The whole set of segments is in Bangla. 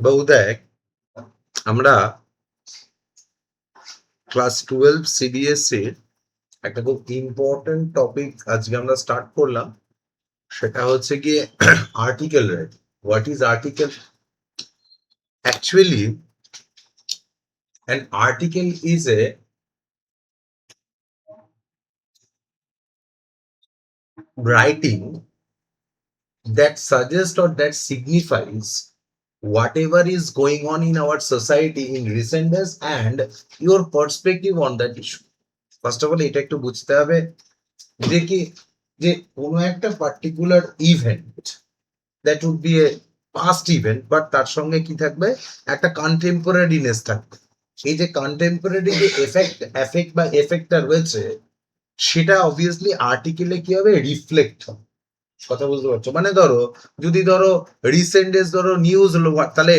বাবু দেখ, আমরা ক্লাস 12 সিবিএসসি একটা খুব ইম্পর্টেন্ট টপিক আজকে আমরা স্টার্ট করলাম। সেটা হচ্ছে গিয়ে article writing. What is article? Actually an article is a writing that suggests or that signifies whatever is going on in our society in recent days and your perspective on that issue. First of all এটা একটু বুঝতে হবে যে কি, যে কোনো একটা particular event that would be a past event, but তার সঙ্গে কি থাকবে, একটা কন্টেম্পোরারিনেস থাকবে। এই যে কন্টেম্পোরারি যে এফেক্ট বা এফেক্টটা রয়েছে, সেটা অবভিয়াসলি আর্টিকেলে কি হবে, রিফ্লেক্ট হবে। কথা বুঝতে পারছো? মানে ধরো, যদি ধরো রিসেন্ট ডেজ ধরো নিউজ হলো, তাহলে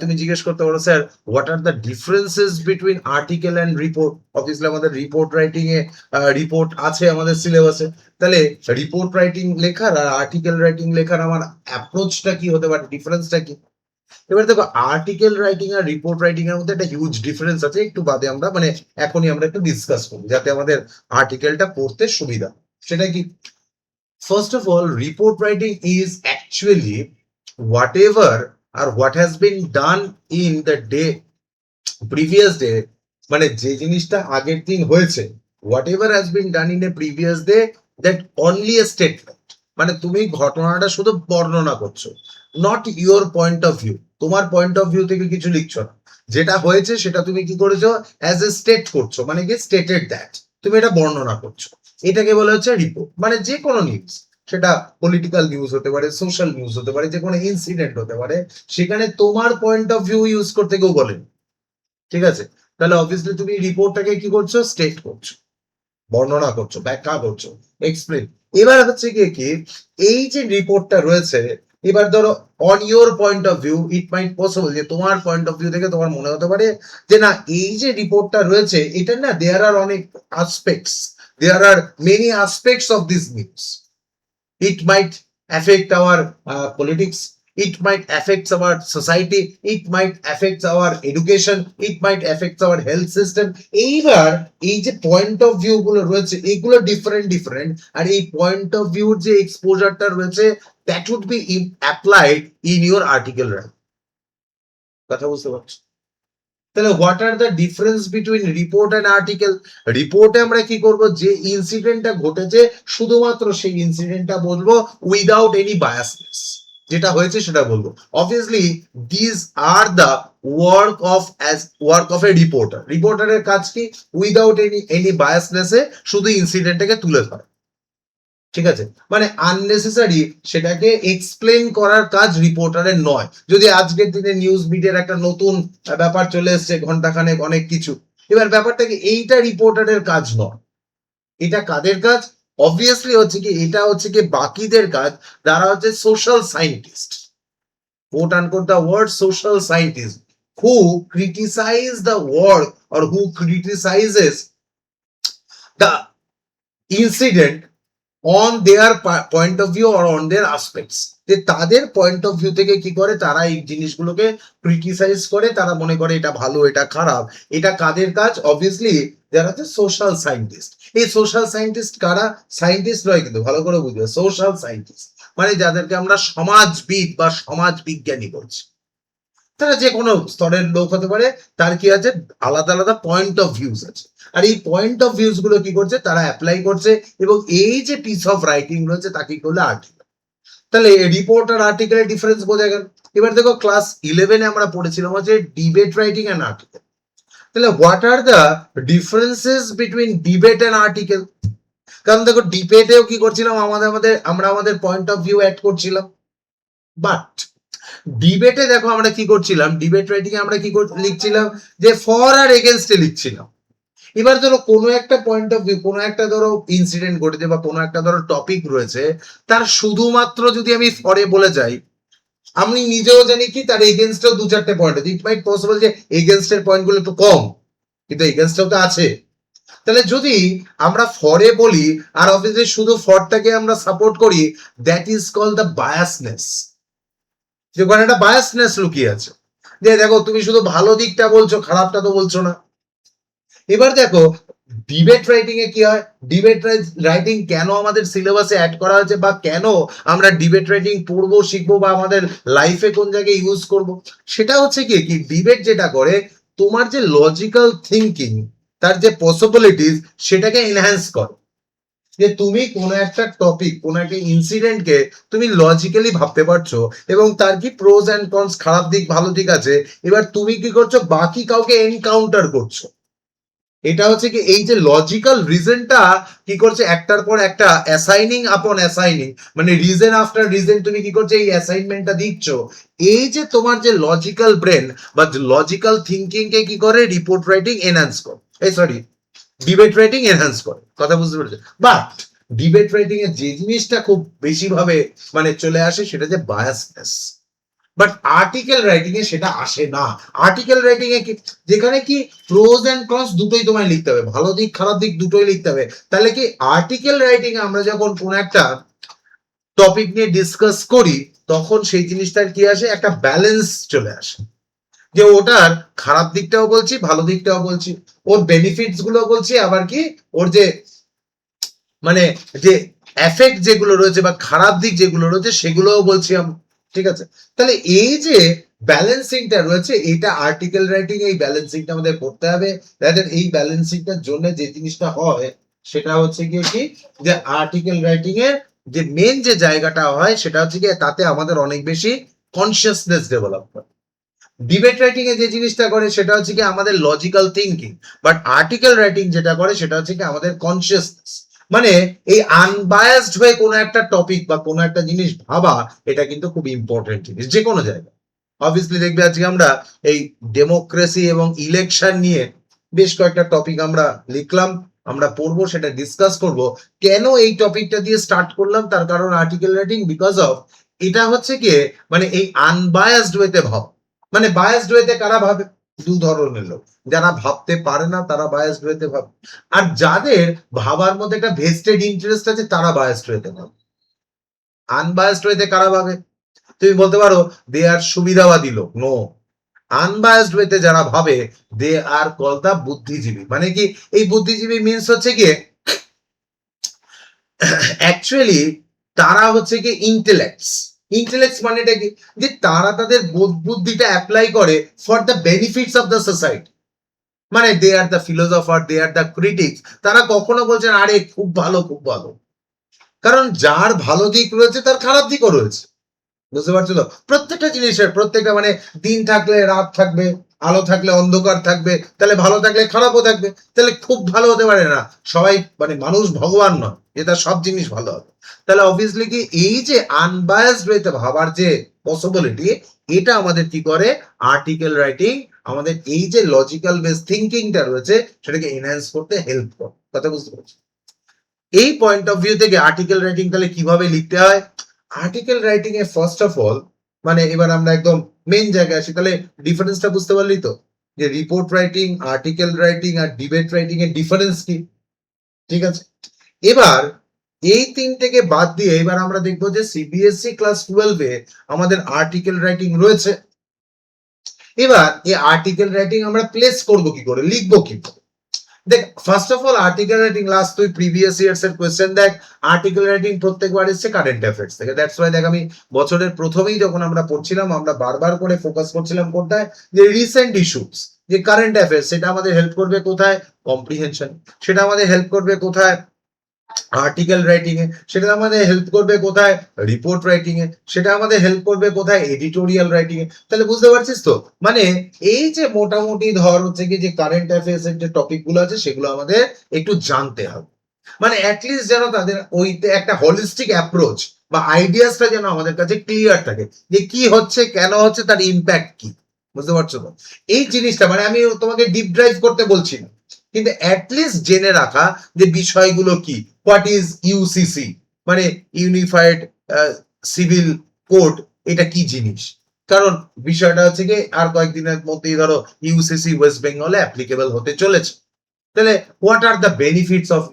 তুমি জিজ্ঞেস করতে পারো, sir what are the differences between article and report. Obviously আমাদের রিপোর্ট রাইটিং এ রিপোর্ট আছে আমাদের সিলেবাসে, তাহলে রিপোর্ট রাইটিং লেখার আর আর্টিকেল রাইটিং লেখার আমার অ্যাপ্রোচটা কি হতে পারে, ডিফারেন্সটা কি? এবার দেখো, আর্টিকেল রাইটিং আর রিপোর্ট রাইটিং এর মধ্যে একটা হিউজ ডিফারেন্স আছে। একটু বাদে আমরা এখনই আমরা একটু ডিসকাস করবো, যাতে আমাদের আর্টিকেলটা পড়তে সুবিধা। সেটা কি? First of all, report writing is actually whatever or what has been done in the day, previous day, মানে যে জিনিসটা আগের দিন হয়েছে, whatever has been done in a previous day, that only a statement, মানে তুমি ঘটনাটা শুধু বর্ণনা করছো, not your point of view, তোমার পয়েন্ট অফ ভিউ থেকে কিছু লিখছো না, যেটা হয়েছে সেটা তুমি কি করেছো, অ্যাজ এ স্টেট করছো, মানে কি স্টেটেড দ্যাট, তুমি এটা বর্ণনা করছো। এটাকে বলা হচ্ছে রিপোর্ট। মানে যে কোনো নিউজ, সেটা পলিটিক্যাল নিউজ হতে পারে, সোশ্যাল নিউজ হতে পারে, যে কোনো ইনসিডেন্ট হতে পারে, সেখানে তোমার পয়েন্ট অফ ভিউ ইউজ করতে কেউ বলেনি, ঠিক আছে? তাহলে অবভিয়াসলি তুমি রিপোর্টটাকে কি করছো, স্টেট করছো, বর্ণনা করছো, ব্যাখ্যা করছো, এক্সপ্লেন। এবার হচ্ছে গিয়ে কি, এই যে রিপোর্টটা রয়েছে, এবার ধরো on your point of view it might possible যে তোমার পয়েন্ট অফ ভিউ থেকে তোমার মনে হতে পারে যে না, এই যে রিপোর্টটা রয়েছে এটা না, দেয়ার আর অনেক aspects, there are many aspects of this news. It might affect our politics, it might affect our society, it might affect our education, it might affect our health system. এইবার এই যে পয়েন্ট অফ ভিউ গুলো রয়েছে, এগুলো ডিফারেন্ট, আর এই পয়েন্ট অফ ভিউ যে এক্সপোজারটা রয়েছে, that would be applied in your article writing. কথা বুঝতে পারছো? তাহলে what are the difference between report and article? রিপোর্টে আমরা কি করব, যে ইনসিডেন্টটা ঘটেছে শুধুমাত্র সেই ইনসিডেন্টটা বলবো উইদাউট এনি বায়াসনেস, যেটা হয়েছে সেটা বলবো। Obviously this are the work of a reporter. রিপোর্টারের কাজ কি, উইদাউট এনি বায়াসনেসে শুধু ইনসিডেন্টটাকে তুলে ধরা, ঠিক আছে? মানে আননেসেসারি সেটাকে এক্সপ্লেন করার কাজ রিপোর্টারের নয়। যদি আজকের দিনে নিউজ মিডিয়ার একটা নতুন ব্যাপার চলে এসছে, ঘন্টাখানেক অনেক কিছু, এবার ব্যাপারটা কি, এইটা রিপোর্টারের কাজ নয়। এটা কাদের কাজ? অবভিয়াসলি হচ্ছে কি, এটা হচ্ছে কি বাকিদের কাজ, যারা হচ্ছে social scientist, quote unquote the word social scientist, who criticize the work or who criticizes the incident on their point of view or on their aspects. যে তাদের পয়েন্ট অফ ভিউ থেকে কি করে, তারা এই জিনিসগুলোকে ক্রিটিসাইজ করে, তারা মনে করে এটা ভালো, এটা খারাপ। এটা কাদের কাজ? অবভিয়াসলি যারা হচ্ছে সোশ্যাল সায়েন্টিস্ট। এই সোশ্যাল সায়েন্টিস্ট কারা? সায়েন্টিস্ট নয় কিন্তু, ভালো করে বুঝবে, সোশ্যাল সায়েন্টিস্ট মানে যাদেরকে আমরা সমাজবিদ বা সমাজ বিজ্ঞানী বলছি। তারা যে কোনো স্তরের লোক হতে পারে, তার কি আছে, আলাদা আলাদা পয়েন্ট অফ ভিউজ আছে, আর এই পয়েন্ট অফ ভিউজ গুলো কি করছে, তারা অ্যাপ্লাই করছে, এবং এই যে পিস অফ রাইটিং রয়েছে তাকে কি করলে আর্টিকেল। তাহলে রিপোর্ট আর আর্টিকেলের ডিফারেন্স বোঝা গেল। এবার দেখো, ক্লাস 11-এ আমরা পড়েছিলাম হচ্ছে ডিবেট রাইটিং অ্যান্ড আর্টিকেল। তাহলে what are the differences between debate and article? কারণ দেখো, ডিবেটেও কি করছিলাম, আমরা আমাদের পয়েন্ট অফ ভিউ অ্যাড করছিলাম, বাট ডিবেটে দেখো আমরা কি করছিলাম, ডিবেট রাইটিং এ আমরা কি লিখছিলাম, যে ফর আর এগেনস্টে লিখছিলাম। এবার ধরো কোনো একটা পয়েন্ট অফ ভিউ, কোনো একটা ধরো ইনসিডেন্ট ঘটেছে বা কোনো একটা ধরো টপিক রয়েছে, তার শুধুমাত্র যদি আমি ফরে বলে যাই, আমি নিজেও জানি কি তার এগেনস্টেও দু চারটে পয়েন্ট আছে। ইট মাইট পসিবল যে এগেনস্টের পয়েন্টগুলো একটু কম, কিন্তু এগেনস্টেও তো আছে। তাহলে যদি আমরা ফরে বলি আর অবভিয়াসলি শুধু ফরটাকে আমরা সাপোর্ট করি, that is call the biasness, যে ওখানে একটা বায়াসনেস লুকিয়ে আছে। যে দেখো তুমি শুধু ভালো দিকটা বলছো, খারাপটা তো বলছো না। এবার দেখো ডিবেট রাইটিং এ কি হয়, ডিবেট রাইটিং কেন আমাদের সিলেবাসে অ্যাড করা হয়েছে, বা কেন আমরা ডিবেট রাইটিং পড়বো, শিখবো, বা আমাদের লাইফে কোন জায়গায় ইউজ করব, সেটা হচ্ছে কি কি ডিবেট যেটা করে তোমার যে লজিক্যাল থিঙ্কিং, তার যে পসিবিলিটিস, সেটাকে এনহ্যান্স করে। যে তুমি কোনো একটা টপিক, কোনো একটা ইনসিডেন্টকে তুমি লজিক্যালি ভাবতে পারছো, এবং তার কি প্রোজ অ্যান্ড কনস, খারাপ দিক ভালো দিক আছে। এবার তুমি কি করছো, বাকি কাউকে এনকাউন্টার করছো। এটা হচ্ছে কি এই যে লজিক্যাল রিজনটা কি করছে, একটার পর একটা অ্যাসাইনিং আপন অ্যাসাইনিং, মানে রিজন আফটার রিজন তুমি কি করছো, এই অ্যাসাইনমেন্টটা দিচ্ছ। এই যে তোমার যে লজিক্যাল ব্রেন বা লজিক্যাল থিঙ্কিং কে কি করে, রিপোর্ট রাইটিং এনহ্যান্স করে, এই সরি ডিবেট রাইটিং এনহ্যান্স করে। কথা বুঝতে পেরেছো? বাট ডিবেট রাইটিং এর যে জিনিসটা খুব বেশি ভাবে মানে চলে আসে, সেটা যে বায়াসনেস। বাট আর্টিকেল রাইটিং এ সেটা আসে না। আর্টিকেল রাইটিং এ যেখানে কি প্রোজ এন্ড কনস দুটোই তোমায় লিখতে হবে, ভালো দিক খারাপ দিক দুটোই লিখতে হবে, তাহলে কি আর্টিকেল রাইটিং এ আমরা যখন কোন একটা টপিক নিয়ে ডিসকাস করি, তখন সেই জিনিসটার কি আসে, একটা ব্যালেন্স চলে আসে। যে ওটার খারাপ দিকটাও বলছি, ভালো দিকটাও বলছি, ওর বেনিফিটস গুলো বলছি, আবার কি ওর যে মানে যে এফেক্ট যেগুলো রয়েছে বা খারাপ দিক যেগুলো রয়েছে সেগুলোও বলছি আমি। ঠিক আছে? তাহলে এই যে ব্যালেন্সিংটা রয়েছে, এটা আর্টিকেল রাইটিং এই ব্যালেন্সিংটা আমাদের করতে হবে। এই ব্যালেন্সিংটার জন্য যে জিনিসটা হয় সেটা হচ্ছে গিয়ে কি, যে আর্টিকেল রাইটিং এর যে মেন যে জায়গাটা হয় সেটা হচ্ছে গিয়ে তাতে আমাদের অনেক বেশি কনসিয়াসনেস ডেভেলপ করে। ডিবেট রাইটিং এ যে জিনিসটা করে সেটা হচ্ছে কি আমাদের logical thinking, but article writing যেটা করে সেটা হচ্ছে কি আমাদের কনসিয়াসনেস। মানে এই আনবায়াসড হয়ে কোনো একটা টপিক বা কোনো একটা জিনিস ভাবা, এটা কিন্তু খুব ইম্পর্টেন্ট জিনিস যে কোনো জায়গায়। অবভিয়াসলি দেখবে আজকে আমরা এই ডেমোক্রেসি এবং ইলেকশন নিয়ে বেশ কয়েকটা টপিক আমরা লিখলাম, আমরা পড়বো, সেটা ডিসকাস করব। কেন এই টপিকটা দিয়ে স্টার্ট করলাম, তার কারণ আর্টিকেল রাইটিং, বিকজ অফ এটা হচ্ছে কি মানে এই আনবায়াসড ওয়েতে ভাব। মানে বায়াসড ওয়েতে কারা ভাবে, দু ধরনের লোক, যারা ভাবতে পারে না তারা বায়াসড ওয়েতে ভাবে, আর যাদের ভাবার মধ্যে একটা ভেস্টেড ইন্টারেস্ট আছে তারা বায়াসড ওয়েতে ভাবে। আনবায়াসড ওয়েতে কারা ভাবে, তুমি বলতে পারো দে আর সুবিধাবাদী লোক, নো। আনবায়াসড ওয়েতে যারা ভাবে, দে আর কল দা বুদ্ধিজীবী। মানে কি এই বুদ্ধিজীবী মিন্স হচ্ছে কি অ্যাকচুয়ালি তারা হচ্ছে কি ইন্টেলেক্টস। ইন্টেলেক্টস মানেটা কি, যে তারা তাদের বোধ বুদ্ধিটা অ্যাপ্লাই করে for the benefits of the society. মানে they are the philosopher, they are the critics. তারা কখনো বলছেন আরে খুব ভালো খুব ভালো, কারণ যার ভালো দিক রয়েছে তার খারাপ দিকও রয়েছে। বুঝতে পারছো তো? প্রত্যেকটা জিনিসের প্রত্যেকটা মানে দিন থাকলে রাত থাকবে, আলো থাকলে অন্ধকার থাকবে, তাহলে ভালো থাকলে খারাপও থাকবে। তাহলে খুব ভালো হতে পারে না সবাই, মানে মানুষ ভগবান নয় যে তার সব জিনিস ভালো হবে। তাহলে অবভিয়াসলি কি এই যে আনবায়াসড ওয়েতে ভাবার যে পসিবিলিটি, এটা আমাদের কি করে, আর্টিকেল রাইটিং আমাদের এই যে লজিক্যাল বেস থিঙ্কিংটা রয়েছে সেটাকে এনহ্যান্স করতে হেল্প করে। কথা বুঝতে পারছি? এই পয়েন্ট অফ ভিউ থেকে আর্টিকেল রাইটিং তাহলে কিভাবে লিখতে হয়, article writing A first of all মানে এবার আমরা একদম মেন জায়গায় আসি, তাহলে ডিফারেন্সটা বুঝতে পারলি তো, যে রিপোর্ট রাইটিং, আর্টিকেল রাইটিং আর ডিবেট রাইটিং এর ডিফারেন্স কি। ঠিক আছে? এবার এই তিনটেকে বাদ দিয়ে এবার আমরা দেখবো যে সিবিএসই ক্লাস 12 এ আমাদের আর্টিকেল রাইটিং রয়েছে। এবার এই আর্টিকেল রাইটিং আমরা প্লেস করব কি করে, লিখবো কি করে। দেখ first of all article writing last তুই প্রিভিয়াস ইয়ার্স এর কোশ্চেন দেখ, আর্টিকেল রাইটিং প্রত্যেকবার এসছে কারেন্ট অ্যাফেয়ার্স থেকে। দ্যাটস ওয়াই দেখ আমি বছরের প্রথমেই যখন আমরা পড়ছিলাম আমরা বারবার করে ফোকাস করছিলাম কোনটায়, যে রিসেন্ট ইস্যুস, যে কারেন্ট অ্যাফেয়ার্স, সেটা আমাদের হেল্প করবে কোথায়, কম্প্রিহেনশন। সেটা আমাদের হেল্প করবে কোথায়, আর্টিকেল রাইটিং এ। সেটা আমাদের হেল্প করবে কোথায়, রিপোর্ট রাইটিং এ। সেটা আমাদের হেল্প করবে কোথায়, এডিটোরিয়াল রাইটিং এ। তাহলে বুঝতে পারছিস তো, মানে এই যে মোটামুটি ধর হচ্ছে কি যে কারেন্ট অ্যাফেয়ার্স এর যে টপিক গুলো আছে সেগুলো আমাদের একটু জানতে হবে। মানে অ্যাটলিস্ট যেন তাদের ওইতে একটা হোলিস্টিক অ্যাপ্রোচ বা আইডিয়াসটা যেন আমাদের কাছে ক্লিয়ার থাকে, যে কি হচ্ছে কেন হচ্ছে, তার ইম্প্যাক্ট কি। বুঝতে পারছো তো? এই জিনিসটা মানে আমি তোমাকে ডিপ ড্রাইভ করতে বলছি না, কিন্তু অ্যাটলিস্ট জেনে রাখা যে বিষয়গুলো কি। হোয়াট ইজ ইউসিসি, মানে ইউনিফাইড সিভিল কোড, এটা কি জিনিস। কারণ বিষয়টা হচ্ছে কি আর কয়েকদিনের মধ্যেই ধরো ইউসিসি ওয়েস্ট বেঙ্গলে অ্যাপ্লিকেবল হতে চলেছে। তাহলে what are the benefits of,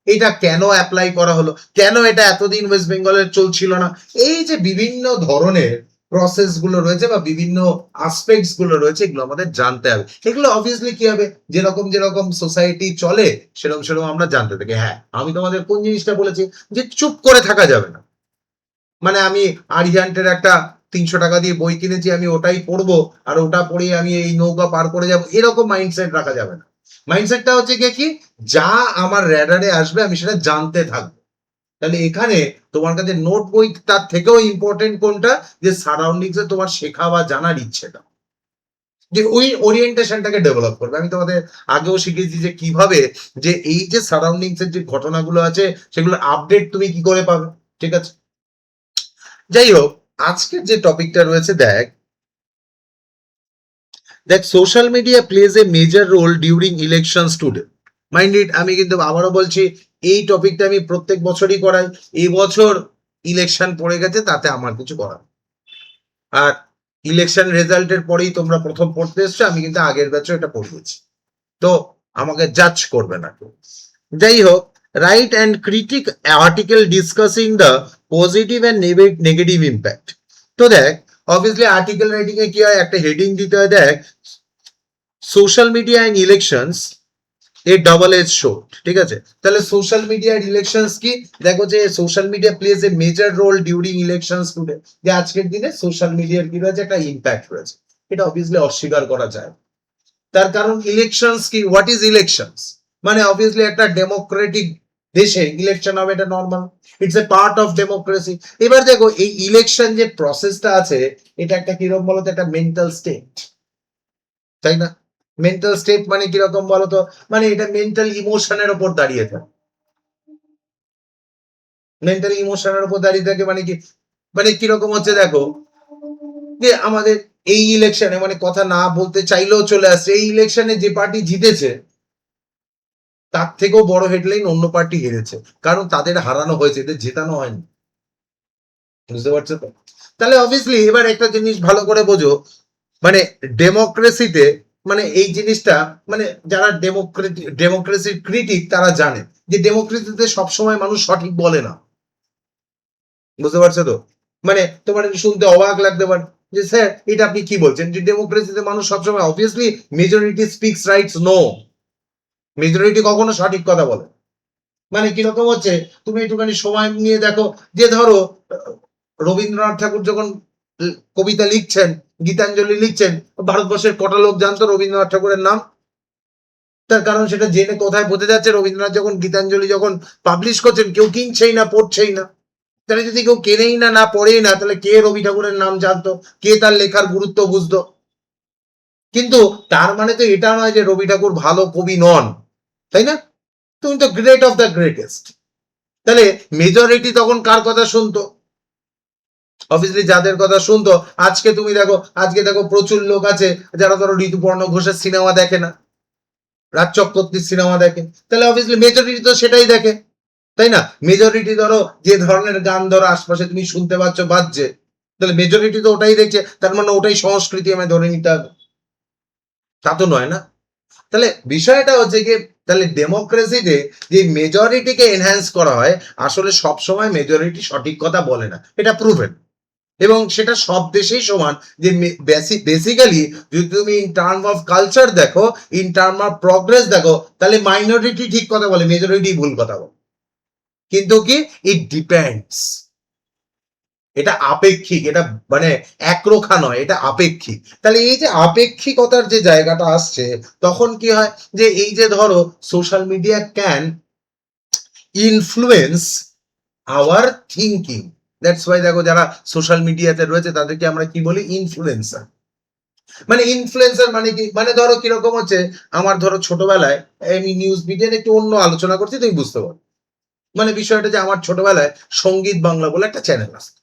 এটা কেন অ্যাপ্লাই করা হলো, কেন এটা এতদিন ওয়েস্ট বেঙ্গলের চলছিল না। এই যে বিভিন্ন ধরনের প্রসেস গুলো রয়েছে বা বিভিন্ন আসপেক্টস গুলো রয়েছে, এগুলো আমাদের জানতে হবে। এগুলো অবভিয়াসলি কি হবে, যেরকম যেরকম সোসাইটি চলে সেরকম সেরকম আমরা জানতে থাকি। হ্যাঁ, আমি তোমাদের কোন জিনিসটা বলেছি যে চুপ করে থাকা যাবে না। মানে আমি আরিহান্টের একটা 300 টাকা দিয়ে বই কিনেছি, আমি ওটাই পড়বো আর ওটা পড়ে আমি এই নৌকা পার করে যাবো, এরকম মাইন্ডসেট রাখা যাবে না। মাইন্ডসেটটা হচ্ছে কি, যা আমার র্যাডারে আসবে আমি সেটা জানতে থাকবো। তাহলে এখানে তোমার কাছে নোট বই তার থেকেও ইম্পর্টেন্ট কোনটা, যে সারাউন্ডিংসে তোমার শেখা বা জানার ইচ্ছেটা, যে ওই ওরিয়েন্টেশনটাকে ডেভেলপ করবে। আমি তোমাদের আগেও শিখেছি যে কিভাবে যে এই যে সারাউন্ডিংস এর যে ঘটনাগুলো আছে সেগুলোর আপডেট তুমি কি করে পাবে। ঠিক আছে, যাই হোক, আজকের যে টপিকটা রয়েছে, দেখ দেখ social media plays a major role during elections today. Mind it, আমি কিন্তু আবারও বলছি, এই টপিকটা আমি প্রত্যেক বছরই করাই। এই বছর ইলেকশন পড়ে গেছে, তাতে আমার কিছু করার, আর ইলেকশন রেজাল্টের পরেই তোমরা প্রথম পড়তে এসছো, আমি কিন্তু আগের ব্যাচে এটা পড়িয়েছি, তো আমাকে জাজ করবে না কেউ। যাই হোক, write and critic article discussing the positive and negative impact. তো দেখ, অবভিয়াসলি আর্টিকেল রাইটিং এ কি হয়, একটা হেডিং দিতে হয়। দেখ, social media and elections a double edge sword. ঠিক আছে, তাহলে সোশ্যাল মিডিয়া আর ইলেকশনস কি, দেখো যে social media plays a major role during elections today, যে আজকের দিনে সোশ্যাল মিডিয়ার কি রয়েছে, একটা ইম্প্যাক্ট রয়েছে, এটা অবভিয়াসলি অস্বীকার করা যায়। তার কারণ ইলেকশনস কি, হোয়াট ইজ ইলেকশনস, মানে অবভিয়াসলি একটা ডেমোক্রেটিক দেশে ইলেকশন হবে, এটা normal, it's a part of democracy. এবার দেখো এই ইলেকশন যে প্রসেসটা আছে, এটা একটা কিরকম বলতো, একটা মেন্টাল স্টেট, তাই না? মেন্টাল স্টেট মানে কিরকম বলতো, মানে এটা মেন্টাল ইমোশনের উপর দাঁড়িয়ে থাকে। মেন্টাল ইমোশনের উপর দাঁড়িয়ে থাকে মানে কি, মানে কিরকম হচ্ছে দেখো, যে আমাদের এই ইলেকশনে, মানে কথা না বলতে চাইলেও চলে আসছে, এই ইলেকশনে যে পার্টি জিতেছে তার থেকেও বড় হেডলাইন অন্য পার্টি হেরেছে, কারণ তাদের হারানো হয়েছে, এদের জেতানো হয়নি। বুঝতে পারছো তো? তাহলে অবভিয়াসলি এবার একটা জিনিস ভালো করে বোঝো, মানে ডেমোক্রেসিতে, মানে এই জিনিসটা, মানে যারা ডেমোক্রেসির ক্রিটিক তারা জানে যে ডেমোক্রেসিতে সবসময় মানুষ সঠিক বলে না। বুঝতে পারছো তো? মানে তোমার এটা শুনতে অবাক লাগতে পারে যে স্যার এটা আপনি কি বলছেন, যে ডেমোক্রেসিতে মানুষ সবসময়, obviously majority speaks rights, no, majority কখনো সঠিক কথা বলে। মানে কিরকম হচ্ছে, তুমি একটুখানি সময় নিয়ে দেখো, যে ধরো রবীন্দ্রনাথ ঠাকুর যখন কবিতা লিখছেন, গীতাঞ্জলি লিখছেন, ভারতবর্ষের কটা লোক জানতো রবীন্দ্রনাথ ঠাকুরের নাম? তার কারণ সেটা জেনে কোথায় বোঝা যাচ্ছে, রবীন্দ্রনাথ যখন গীতাঞ্জলি যখন পাবলিশ করছেন, কেউ কিনছেই না, পড়ছেই না। তাহলে যদি কেউ কেনেই না, না পড়েই না, তাহলে কে রবি ঠাকুরের নাম জানতো, কে তার লেখার গুরুত্ব বুঝতো? কিন্তু তার মানে তো এটা নয় যে রবি ঠাকুর ভালো কবি নন, তাই না? তুমি তো গ্রেট অফ দ্য গ্রেটেস্ট। তাহলে মেজরিটি তখন কার কথা শুনতো? অবভিয়াসলি যাদের কথা শুনতো। আজকে তুমি দেখো, আজকে দেখো প্রচুর লোক আছে যারা ধরো ঋতুপর্ণ ঘোষের সিনেমা দেখে না, রাজ চক্রবর্তীর সিনেমা দেখে, তাহলে অবভিয়াসলি মেজরিটি তো সেটাই দেখে, তাই না? মেজরিটি ধরো যে ধরনের গান ধরো আশপাশে তুমি শুনতে পাচ্ছ বাজছে, তাহলে মেজরিটি তো ওটাই দেখছে, তার মানে ওটাই সংস্কৃতি আমি ধরে নিতে হবে, তা তো নয় না। তাহলে বিষয়টা হচ্ছে কি, তাহলে ডেমোক্রেসিতে যে মেজরিটিকে এনহ্যান্স করা হয়, আসলে সবসময় মেজরিটি সঠিক কথা বলে না, এটা প্রুভেন। এবং সেটা সব দেশেই সমান, যে বেসিক্যালি যদি তুমি ইন টার্ম অফ কালচার দেখো, ইন টার্ম অফ প্রগ্রেস দেখো, তাহলে মাইনরিটি ঠিক কথা বলে, মেজরিটি ভুল কথা বলে। কিন্তু কি, ইট ডিপেন্ডস, এটা আপেক্ষিক, এটা মানে একরোখা নয়, এটা আপেক্ষিক। তাহলে এই যে আপেক্ষিকতার যে জায়গাটা আসছে, তখন কি হয়, যে এই যে ধরো social media can influence hour thinking. That's why দেখো যারা সোশ্যাল মিডিয়াতে রয়েছে তাদেরকে আমরা কি বলি, ইনফ্লুয়েন্সার। মানে ইনফ্লুয়েন্সার মানে কি, মানে ধরো কিরকম হচ্ছে, আমার ধরো ছোটবেলায়, আমি নিউজ মিডিয়ার একটু অন্য আলোচনা করছি, তুমি বুঝতে পারো, মানে বিষয়টা যে আমার ছোটবেলায় সঙ্গীত বাংলা বলে একটা চ্যানেল আসতো,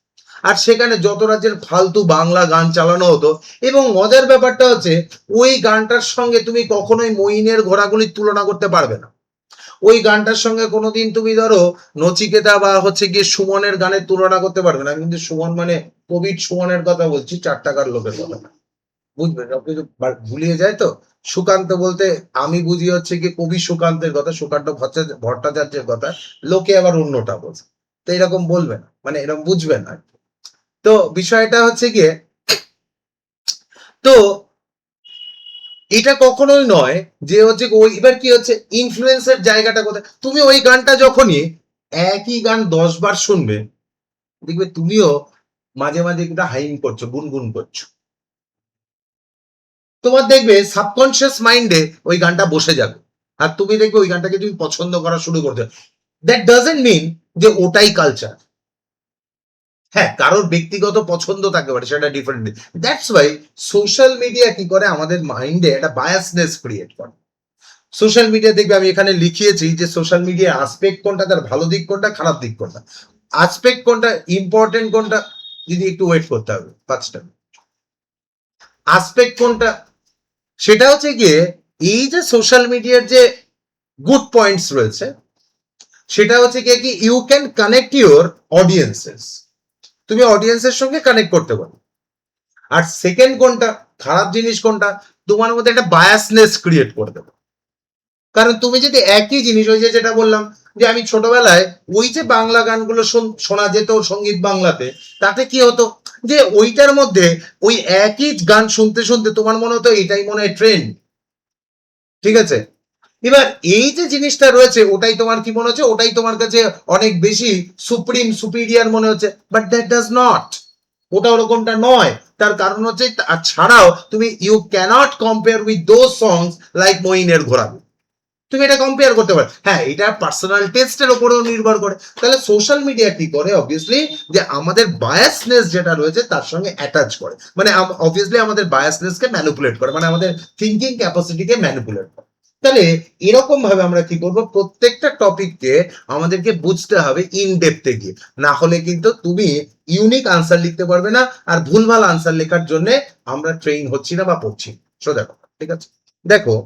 আর সেখানে যত রাজ্যের ফালতু বাংলা গান চালানো হতো, এবং মজার ব্যাপারটা হচ্ছে ওই গানটার সঙ্গে তুমি কখনোই মইনের ঘোড়াগুলির তুলনা করতে পারবে না। ওই গানটার সঙ্গে কোনোদিন তুমি ধরো নচিকেতা বা হচ্ছে গিয়ে সুমনের গানের তুলনা করতে পারবে না। আমি কিন্তু সুমন মানে কবির সুমনের কথা বলছি, 4 টাকার লোকের কথা, বুঝবেন, সব কিছু ভুলিয়ে যায় তো। সুকান্ত বলতে আমি বুঝি হচ্ছে কি কবি সুকান্তের কথা, সুকান্ত ভট্টাচার্যের কথা, লোকে আবার অন্যটা বোঝে, তো এরকম বলবে না, মানে এরকম বুঝবে না। তো বিষয়টা হচ্ছে গিয়ে, তো এটা কখনোই নয় যে হচ্ছে ওই, এবার কি হচ্ছে ইনফ্লুয়েন্সের জায়গাটা কোথায়, তুমি ওই গানটা যখনই একই গান 10 বার শুনবে, দেখবে তুমিও মাঝে মাঝে একটা হাইম করছো, গুনগুন করছো, তোমার দেখবে সাবকনশিয়াস মাইন্ডে ওই গানটা বসে যাবে, আর তুমি দেখবে ওই গানটাকে তুমি পছন্দ করা শুরু করতে। দ্যাট ডাজন্ট মিন যে ওটাই কালচার। হ্যাঁ, কারোর ব্যক্তিগত পছন্দ থাকতে পারে, সেটা different. That's why social media কি করে আমাদের মাইন্ডে একটা বায়াসনেস ক্রিয়েট করে। সোশ্যাল মিডিয়া দেখবে, আমি এখানে লিখিয়েছি যে সোশ্যাল মিডিয়া আসপেক্ট কোনটা, তার ভালো দিক কোনটা, খারাপ দিক কোনটা, আসপেক্ট কোনটা, ইম্পর্টেন্ট কোনটা, যদি একটু ওয়েট করতে হবে 5টা। আসপেক্ট কোনটা, সেটা হচ্ছে গিয়ে এই যে সোশ্যাল মিডিয়ার যে গুড পয়েন্টস রয়েছে, সেটা হচ্ছে গিয়ে কি you can connect your audiences, তুমি অডিয়েন্সের সঙ্গে কানেক্ট করতে পারো। আর সেকেন্ড কোনটা, খারাপ জিনিস কোনটা, তোমার মধ্যে একটা বায়াসনেস ক্রিয়েট করে দেবে। কারণ তুমি যদি একই জিনিস, ওই যে যেটা বললাম যে আমি ছোটবেলায় ওই যে বাংলা গানগুলো শোনা যেত সঙ্গীত বাংলাতে, তাতে কি হতো যে ওইটার মধ্যে ওই একই গান শুনতে শুনতে তোমার মনে হতো এটাই মনে হয় ট্রেন্ড, ঠিক আছে। এবার এই যে জিনিসটা রয়েছে, ওটাই তোমার কি মনে হচ্ছে, ওটাই তোমার কাছে অনেক বেশি সুপ্রিম সুপিরিয়ার মনে হচ্ছে, বাট দ্যাট ডাজ নট, ওটা ওরকমটা নয়। তার কারণ হচ্ছে, আর ছাড়াও তুমি you cannot compare with those songs like মইনের ঘোরাবি, তুমি এটা কম্পেয়ার করতে পারো। হ্যাঁ, এটা পার্সোনাল টেস্টের উপরেও নির্ভর করে। তাহলে সোশ্যাল মিডিয়া কি করে, অবভিয়াসলি যে আমাদের বায়াসনেস যেটা রয়েছে তার সঙ্গে অ্যাটাচ করে, মানে অবভিয়াসলি আমাদের বায়াসনেসকে ম্যানিপুলেট করে, মানে আমাদের থিঙ্কিং ক্যাপাসিটিকে ম্যানিপুলেট করে। তাহলে এরকম ভাবে আমরা কি করব, প্রত্যেকটা টপিককে আমাদেরকে বুঝতে হবে ইন ডেপথে গিয়ে, না হলে কিন্তু তুমি ইউনিক আনসার লিখতে পারবে না, আর ভুলভাল আনসার লেখার জন্য আমরা ট্রেন হচ্ছি না বা পড়ছি। সো দেখো, ঠিক আছে, দেখো,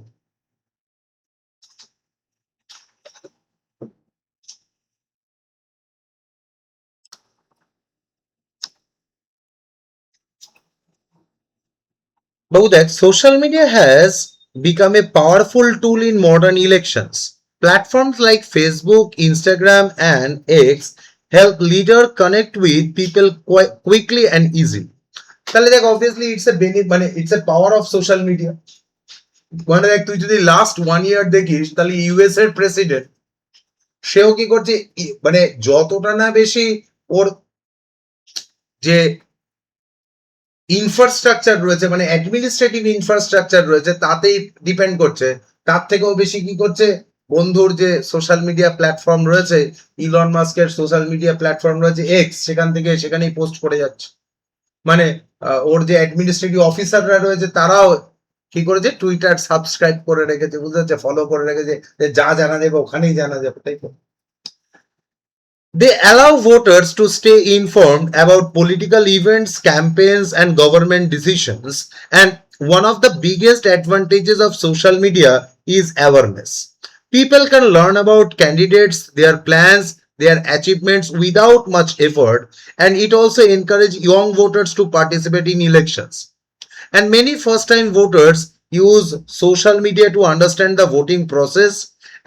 Bahudek, social media has become a powerful tool in modern elections. Platforms like Facebook, Instagram, and X help leaders connect with people quite quickly and easily. তাহলে দেখ, অবভিয়াসলি ইটস এ বেনিফিট, মানে it's a power of social media. মানে দেখ, তুই যদি লাস্ট 1 ইয়ার দেখিস, তাহলে ইউএস এর প্রেসিডেন্ট, সেও কি করছে, মানে যতটা না বেশি ওর যে ইনফ্রাস্ট্রাকচার রয়েছে, মানে অ্যাডমিনিস্ট্রেটিভ ইনফ্রাস্ট্রাকচার রয়েছে, তাতেই ডিপেন্ড করছে। তার থেকেও বেশি কি করছে, বন্ধুর যে সোশ্যাল মিডিয়া প্ল্যাটফর্ম রয়েছে, ইলন মাস্কের সোশ্যাল মিডিয়া প্ল্যাটফর্ম রয়েছে এক্স, সেখান থেকে সেখানেই পোস্ট করে যাচ্ছে। মানে ওর যে অ্যাডমিনিস্ট্রেটিভ অফিসাররা রয়েছে, তারাও কি করেছে, টুইটার সাবস্ক্রাইব করে রেখেছে, বুঝতে হচ্ছে, ফলো করে রেখেছে, যে যা জানা যাবে ওখানেই জানা যাবে, তাই তো। They allow voters to stay informed about political events, campaigns, and government decisions. And one of the biggest advantages of social media is awareness. People can learn about candidates, their plans, their achievements without much effort, and it also encourages young voters to participate in elections. And many first time voters use social media to understand the voting process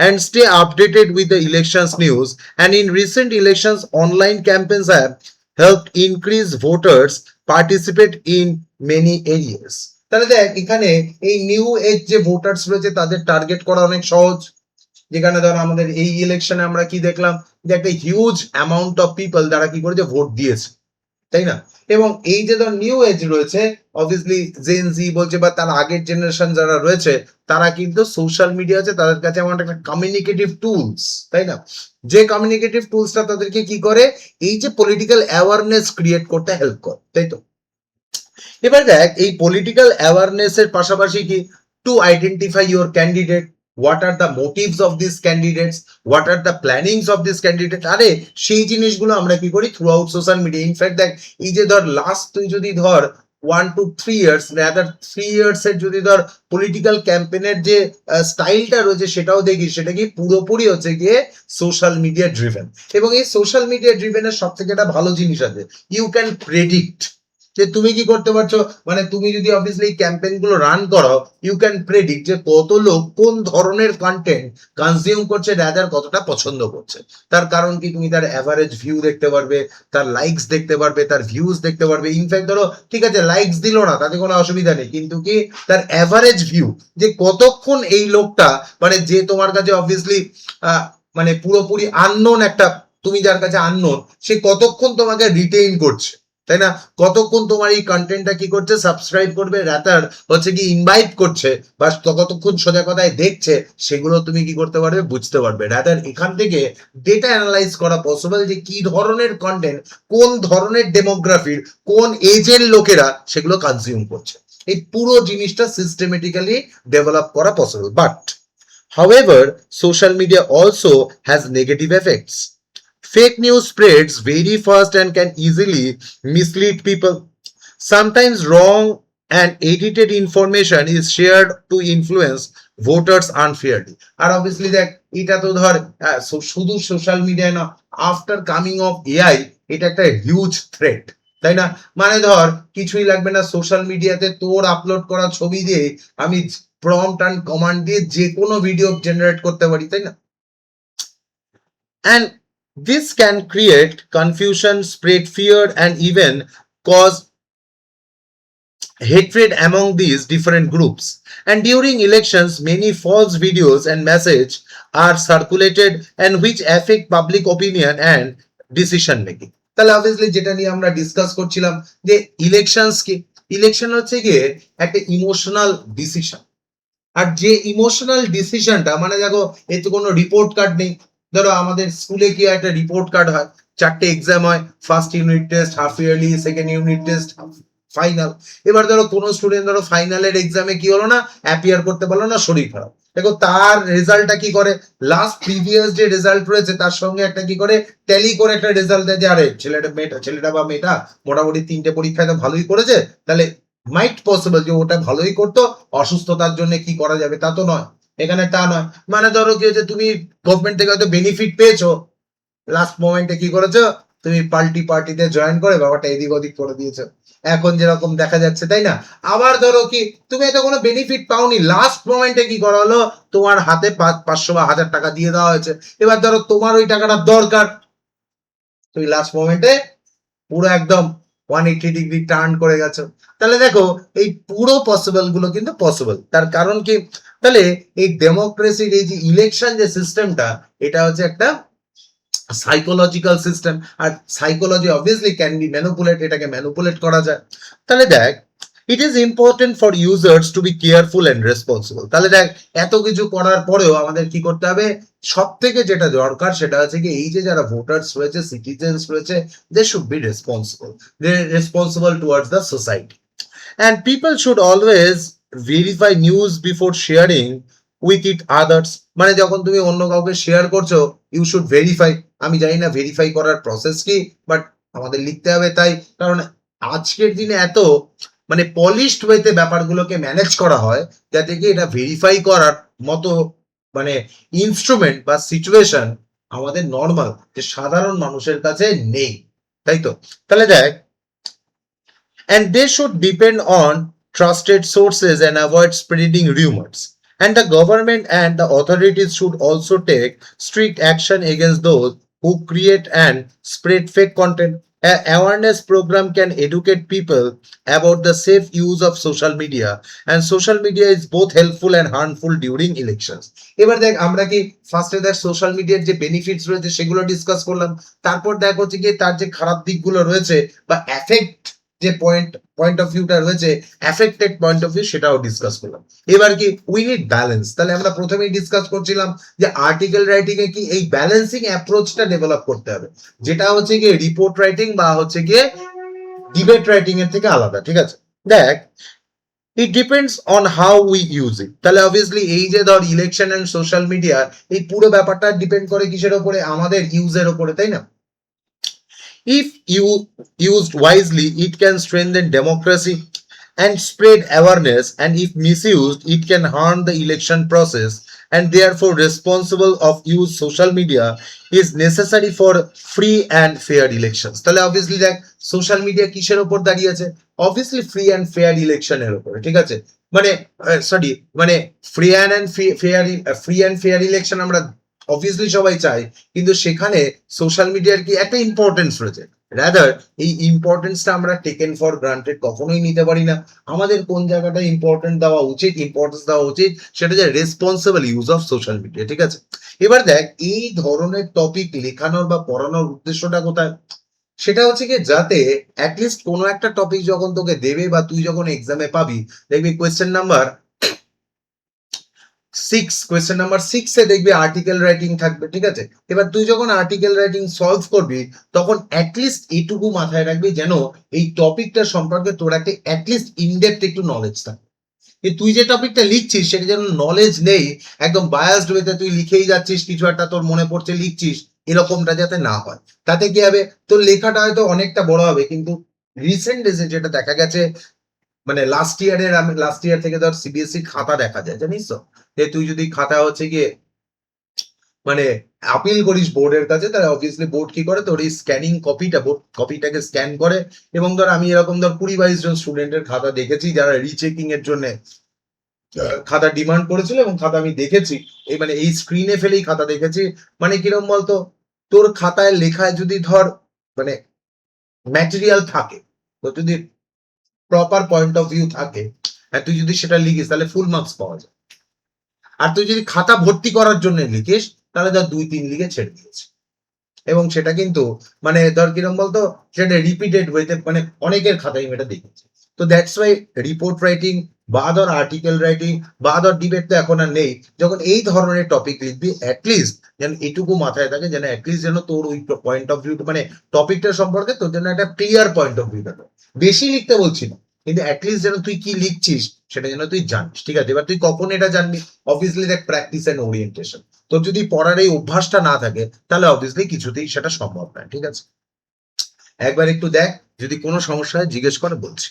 and stay updated with the elections news. And in recent elections, online campaigns have helped increase voters participate in many areas. তাহলে দেখ, এখানে এই নিউ এজ যে ভোটার্স রয়েছে তাদের টার্গেট করা অনেক সহজ। যেখানে ধর আমাদের এই ইলেকশনে আমরা কি দেখলাম, যে একটা হিউজ অ্যামাউন্ট অফ পিপল যারা কি করেছে, ভোট দিয়েছে, তাই না। এবং এই যে ধর নিউ এজ রয়েছে, অবভিয়াসলি জেন জি বলছে বা তার আগের জেনারেশন যারা রয়েছে, তারা কিন্তু সোশ্যাল মিডিয়া আছে তাদের কাছে এমন একটা কমিউনিকেটিভ টুলস, তাই না, যে কমিউনিকেটিভ টুলসটা তাদেরকে কি করে, এই যে পলিটিক্যাল অ্যাওয়ারনেস ক্রিয়েট করতে হেল্প করে, তাই তো। এবার দেখ, এই পলিটিক্যাল অ্যাওয়ারনেস এর পাশাপাশি কি, to identify your candidate, what are the motives of this candidates, what are the plannings of this candidate, আরে সেই জিনিসগুলো আমরা কি করি through out social media. In fact দেখ, এই যে ধর লাস্ট তুই যদি ধর 1 to 3 years, রাদার 3 years এর যদি ধর পলিটিক্যাল ক্যাম্পেনের যে স্টাইলটা রয়েছে, সেটাও দেখি, সেটা কি পুরোপুরি হচ্ছে গিয়ে সোশ্যাল মিডিয়া ড্রিভেন। এবং এই সোশ্যাল মিডিয়া ড্রিভেনের সব থেকে একটা ভালো জিনিস আছে, ইউ ক্যান প্রেডিক্ট যে তুমি কি করতে পারছো, মানে তুমি যদি অবভিয়াসলি এই ক্যাম্পেইন গুলো রান করো, ইউ ক্যান প্রেডিক্ট যে কত লোক কোন ধরনের কন্টেন্ট কনজিউম করছে, রাদার কতটা পছন্দ করছে। তার কারণ কি, তুমি তার অ্যাভারেজ ভিউ দেখতে পারবে, তার লাইকস দেখতে পারবে, তার ভিউজ দেখতে পারবে। ইনফ্যাক্ট ধরো ঠিক আছে লাইকস দিল না, তাতে কোনো অসুবিধা নেই, কিন্তু কি তার অ্যাভারেজ ভিউ, যে কতক্ষণ এই লোকটা, মানে যে তোমার কাছে অবভিয়াসলি মানে পুরোপুরি আননোন একটা, তুমি যার কাছে আননোন, সে কতক্ষণ তোমাকে রিটেইন করছে, তাই না? কতক্ষণ তোমার এই কন্টেন্টটা কি করছে, সাবস্ক্রাইব করবে, রাতার হচ্ছে কি ইনভাইট করছে, বা কতক্ষণ সোজা কথায় দেখছে, সেগুলো তুমি কি করতে পারবে, বুঝতে পারবে। রাতার এখান থেকে ডেটা অ্যানালাইজ করা পসিবল, যে কি ধরনের কন্টেন্ট কোন ধরনের ডেমোগ্রাফির কোন এজের লোকেরা সেগুলো কনজিউম করছে। এই পুরো জিনিসটা সিস্টেমেটিক্যালি ডেভেলপ করা possible. But however, social media also has negative effects. Fake news spreads very fast and can easily mislead people. Sometimes wrong and edited information is shared to influence voters unfairly. আর অবভিয়াসলি দেখ, এটা তো ধর শুধু সোশ্যাল মিডিয়ায় না, আফটার কামিং অফ এআই এটা একটা হিউজ থ্রেট, তাই না? মানে ধর কিছুই লাগবে না, সোশ্যাল মিডিয়াতে তোর আপলোড করা ছবি দিয়ে আমি প্রম্পট অ্যান্ড কমান্ড দিয়ে যে কোনো ভিডিও জেনারেট করতে পারি, তাই না? And this can create confusion, spread fear, and even cause hatred among these different groups. And during elections, many false videos and messages are circulated and which affect public opinion and decision making. তাহলে অবভিয়াসলি যেটা নিয়ে আমরা ডিসকাস করছিলাম, যে ইলেকশনস কি, ইলেকশন হচ্ছে গিয়ে একটা ইমোশনাল ডিসিশন। আর যে ইমোশনাল ডিসিশনটা, মানে দেখো এতে কোনো রিপোর্ট কার্ড নেই। ধরো আমাদের স্কুলে কি একটা রিপোর্ট কার্ড হয়, 4টে এক্সাম হয়, first unit test, half yearly, second unit test, final. এবার ধরো কোনো স্টুডেন্ট ধরো ফাইনালের এক্সামে কি হলো না, অ্যাপিয়ার করতে পারলো না, শরীর খারাপ। দেখো তার রেজাল্টটা কি করে, লাস্ট প্রিভিয়াস যে রেজাল্ট রয়েছে তার সঙ্গে একটা কি করে ট্যালি করে একটা রেজাল্ট দেয়, যে আরে ছেলেটা বা মেয়েটা মোটামুটি 3টে পরীক্ষায় তো ভালোই করেছে, তাহলে মাইট পসিবল যে ওটা ভালোই করতো, অসুস্থতার জন্য কি করা যাবে, তা তো নয়। এখানে তা নয়, মানে ধরো কি হচ্ছে, তুমি গভর্নমেন্ট থেকে হয়তো বেনিফিট পেয়েছো, লাস্ট মোমেন্টে কি করেছো, তুমি পার্টিতে জয়েন করে ব্যাপারটা এদিক ওদিক করে দিয়েছো, এখন যেরকম দেখা যাচ্ছে, তাই না? আবার ধরো কি তুমি এত কোনো বেনিফিট পাওনি, লাস্ট মোমেন্টে কি করা হলো, তোমার হাতে 500 বা 1000 টাকা দিয়ে দেওয়া হয়েছে। এবার ধরো তোমার ওই টাকাটা দরকার, তুমি লাস্ট মোমেন্টে পুরো একদম 180 ডিগ্রি টার্ন করে গেছো। তাহলে দেখো এই পুরো পসিবল গুলো কিন্তু পসিবল। তার কারণ কি, তাহলে এই ডেমোক্রেসির এই যে ইলেকশন যে সিস্টেমটা, এটা হচ্ছে একটা সাইকোলজিক্যাল সিস্টেম। আর psychology obviously can be manipulate, এটাকে ম্যানিপুলেট করা যায়। তাহলে দেখ, it is important for users to be careful and responsible. তাহলে দেখ এত কিছু করার পরেও আমাদের কি করতে হবে, সব থেকে যেটা দরকার সেটা হচ্ছে কি, এই যে যারা ভোটার্স রয়েছে, সিটিজেন্স রয়েছে, they should be responsible, they responsible towards the society. And people should always verify news before sharing with it others. মানে যখন তুমি অন্য কাউকে শেয়ার করছো, ইউ শুড ভেরিফাই। আমি জানি না ভেরিফাই করার প্রসেস কি, বাট আমাদের লিখতে হবে তাই। কারণ আজকের দিনে এত মানে পলিশড ওয়েতে ব্যাপারগুলোকে ম্যানেজ করা হয়, যাতে কি এটা ভেরিফাই করার মতো মানে ইনস্ট্রুমেন্ট বা সিচুয়েশন আমাদের নর্মাল যে সাধারণ মানুষের কাছে নেই, তাই তো? তাহলে দেখ, and they should depend on trusted sources and avoid spreading rumors. And the government and the authorities should also take strict action against those who create and spread fake content. An awareness program can educate people about the safe use of social media, and social media is both helpful and harmful during elections. এবার দেখ আমরা কি ফার্স্টে দেখ সোশ্যাল মিডিয়ার যে বেনিফিটস রয়েছে সেগুলো ডিসকাস করলাম, তারপর দেখ হচ্ছে কি তার যে খারাপ দিকগুলো রয়েছে বা এফেক্ট যে পয়েন্ট অফ ভিউটা রয়েছে, অ্যাফেক্টেড পয়েন্ট অফ ভিউ, সেটাও ডিসকাস করলাম। এবার কি উই নিড ব্যালেন্স। তাহলে আমরা প্রথমেই ডিসকাস করছিলাম যে আর্টিকেল রাইটিং এ কি এই ব্যালেন্সিং অ্যাপ্রোচটা ডেভেলপ করতে হবে, যেটা হচ্ছে গিয়ে রিপোর্ট রাইটিং বা হচ্ছে গিয়ে ডিবেট রাইটিং এর থেকে আলাদা। ঠিক আছে, দেখ it depends on how we use it. তাহলে অবভিয়াসলি এই যে ধর ইলেকশন এন্ড সোশ্যাল মিডিয়া, এই পুরো ব্যাপারটা ডিপেন্ড করে কিসের ওপরে, আমাদের ইউজের ওপরে, তাই না? If you used wisely, it can strengthen democracy and spread awareness, and if misused, it can harm the election process and therefore responsible of use social media is necessary for free and fair elections. তাহলে অবভিয়াসলি দেখ সোশ্যাল মিডিয়া কিসের উপর দাঁড়িয়ে আছে? অবভিয়াসলি ফ্রি অ্যান্ড ফেয়ার ইলেকশনের উপরে, ঠিক আছে? মানে সরি, মানে ফ্রি অ্যান্ড ফেয়ার ইলেকশন আমরা অবভিয়াসলি সবাই চাই, কিন্তু সেখানে সোশ্যাল মিডিয়ার কি একটা ইম্পর্টেন্স রয়েছে। রাদার এই ইম্পর্টেন্সটা আমরা টেকেন ফর গ্রান্টেড কখনোই নিতে পারি না। আমাদের কোন জায়গাটা ইম্পর্টেন্স দেওয়া উচিত সেটা যে responsible use of social media, ঠিক আছে? এবার দেখ এই ধরনের টপিক লেখানোর বা পড়ানোর উদ্দেশ্যটা কোথায়? সেটা হচ্ছে কি, যাতে অ্যাটলিস্ট কোনো একটা টপিক যখন তোকে দেবে বা তুই যখন এক্সামে পাবি, দেখবি কোয়েশ্চেন নাম্বার 6 দেখবি আর্টিকেল রাইটিং থাকবে, ঠিক আছে? এবার তুই যখন আর্টিকেল রাইটিং সলভ করবি তখন অ্যাটলিস্ট এইটুকু মাথায় রাখবি যেন এই টপিকটা সম্পর্কে তোর একটা অ্যাটলিস্ট ইনডেপথ একটু নলেজ থাকে। তুই যে টপিকটা লিখছিস সেটা যেন নলেজ নেই, একদম বায়াসড ওয়েতে তুই লিখেই যাচ্ছিস, কিছু একটা তোর মনে পড়ছে লিখছিস, এরকমটা যাতে না হয়। তাতে কি হবে, তোর লেখাটা হয়তো অনেকটা বড় হবে, কিন্তু রিসেন্ট ডেজে যেটা দেখা গেছে, মানে লাস্ট ইয়ার থেকে ধর সিবিএসসি খাতা দেখা যায়, জানিস তো? যে তুই যদি খাতা হচ্ছে গিয়ে মানে আপিল করিস বোর্ডের কাছে, তাহলে অবভিয়াসলি বোর্ড কি করে, তোর এই স্ক্যানিং কপিটাকে স্ক্যান করে। এবং ধর আমি এরকম ধর 20-22 জন স্টুডেন্টের খাতা দেখেছি যারা রিচেকিং এর জন্য খাতা ডিমান্ড করেছিল, এবং খাতা আমি দেখেছি, এই মানে এই স্ক্রিনে ফেলেই খাতা দেখেছি। মানে কিরকম বলতো, তোর খাতায় লেখায় যদি ধর মানে ম্যাটেরিয়াল থাকে, তো যদি প্রপার পয়েন্ট অফ ভিউ থাকে, আর তুই যদি সেটা লিখিস তাহলে ফুল মার্কস পাওয়া যায়। আর তুই যদি খাতা ভর্তি করার জন্য লিখিস তাহলে ধর 2-3 লিখে ছেড়ে দিয়েছে। এবং সেটা কিন্তু মানে ধর কিরকম বলতো, সেটা রিপিটেড ওয়েতে মানে অনেকের খাতায় আমি এটা দেখেছি। তো দ্যাটস ওয়াই রিপোর্ট রাইটিং বা ধর আর্টিকেল রাইটিং বা ধর ডিবেট তো এখন আর নেই, যখন এই ধরনের টপিক লিখবি অ্যাটলিস্ট যেন এটুকু মাথায় থাকে, যেন অ্যাটলিস্ট যেন তোর ওই পয়েন্ট অফ ভিউ মানে টপিকটা সম্পর্কে তোর জন্য একটা ক্লিয়ার পয়েন্ট অফ ভিউ থাকে। বেশি লিখতে বলছি না, কিন্তু অ্যাটলিস্ট যেন তুই কি লিখছিস সেটা যেন তুই জানিস, ঠিক আছে? এবার তুই কখন এটা জানবি? অবভিয়াসলি দেখ প্র্যাকটিস এন্ড ওরিয়েন্টেশন। তোর যদি পড়ার এই অভ্যাসটা না থাকে তাহলে অবভিয়াসলি কিছুতেই সেটা সম্ভব নয়, ঠিক আছে? একবার একটু দেখ, যদি কোনো সমস্যা হয় জিজ্ঞেস করে বলছি।